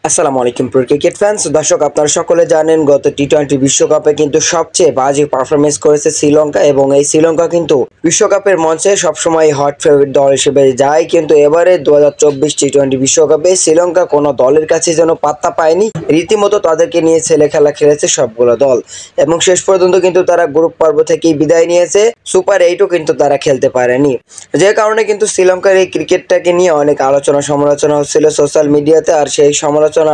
আসসালামু আলাইকুম প্রিয় ক্রিকেট ফ্যান্স দর্শক আপনারা সকলে জানেন গত টি-20 বিশ্বকাপে কিন্তু সবচেয়ে বাজে পারফরমেন্স করেছে শ্রীলঙ্কা এবং এই শ্রীলঙ্কা কিন্তু বিশ্বকাপের মঞ্চে সবসময় হট ফেভারিট দল হিসেবে যায়, কিন্তু এবারে 2024 টি-20 বিশ্বকাপে শ্রীলঙ্কা কোনো দলের কাছে যেন পাত্তা পায়নি। রীতিমতো তাদেরকে নিয়ে ছেলে খেলা খেলেছে সবগুলো দল এবং শেষ পর্যন্ত কিন্তু তারা গ্রুপ পর্ব থেকেই বিদায় নিয়েছে। সুপার 8ও কিন্তু তারা খেলতে পারেনি, যে কারণে কিন্তু শ্রীলঙ্কার এই ক্রিকেটটাকে নিয়ে অনেক আলোচনা সমালোচনা হচ্ছিল সোশ্যাল মিডিয়াতে। আর সেই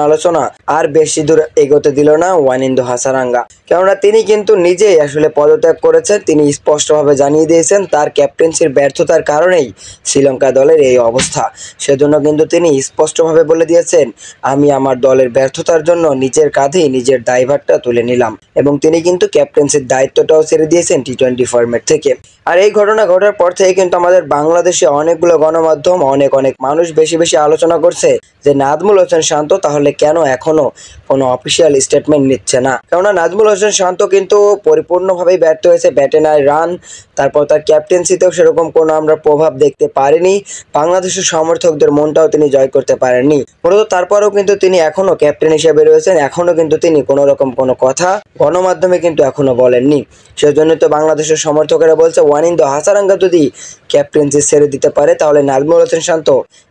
আলোচনা আর বেশি দূর এগোতে দিল না ওয়ানিন্দু হাসারাঙ্গা, কেননা তিনি কিন্তু নিজেই আসলে পদত্যাগ করেছেন। তিনি স্পষ্টভাবে জানিয়ে দিয়েছেন তার ক্যাপ্টেন্সির ব্যর্থতার কারণেই শ্রীলঙ্কা দলের এই অবস্থা। সেজন্য কিন্তু তিনি স্পষ্টভাবে বলে দিয়েছেন, আমি আমার দলের ব্যর্থতার জন্য নিজের কাঁধেই নিজের দায়ভারটা তুলে নিলাম এবং তিনি কিন্তু ক্যাপ্টেন্সির দায়িত্বটাও ছেড়ে দিয়েছেন টি-20 ফরম্যাট থেকে। আর এই ঘটনা ঘটার পর থেকে কিন্তু আমাদের বাংলাদেশে অনেকগুলো গণমাধ্যম অনেক মানুষ বেশি আলোচনা করছে যে নাজমুল হোসেন শান্ত তাহলে কেন এখনো কোনো অফিসিয়াল স্টেটমেন্ট নিচ্ছে না। কেননা নাজমুল হোসেন শান্ত কিন্তু পরিপূর্ণভাবেই ব্যর্থ হয়েছে, ব্যাটে নাই রান, তারপর তার ক্যাপ্টেন্সিতেও সেরকম কোনো আমরা প্রভাব দেখতে পারিনি। বাংলাদেশের সমর্থকদের মনটাও তিনি জয় করতে পারেননি মূলত। তারপরেও কিন্তু তিনি এখনো ক্যাপ্টেন হিসেবে রয়েছেন, এখনো কিন্তু তিনি কোনো রকম কোনো কথা গণমাধ্যমে কিন্তু এখনো বলেননি। সেজন্য তো বাংলাদেশের সমর্থকেরা বলছে ওয়ানিন্দু হাসারাঙ্গা যদি ক্যাপ্টেন্সি ছেড়ে দিতে পারে তাহলে নাজমুল হোসেন শান্ত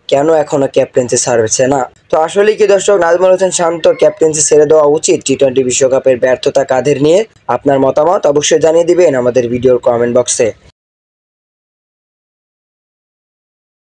কেন এখনো ক্যাপ্টেন্সি ছাড়ছে না। তো আসলে কি দর্শক, নাজমুল হোসেন শান্ত ক্যাপ্টেন্সি ছেড়ে দেওয়া উচিত টি-20 বিশ্বকাপের ব্যর্থতা কাঁধের নিয়ে? আপনার মতামত অবশ্যই জানিয়ে দিবেন আমাদের ভিডিওর কমেন্ট বক্সে।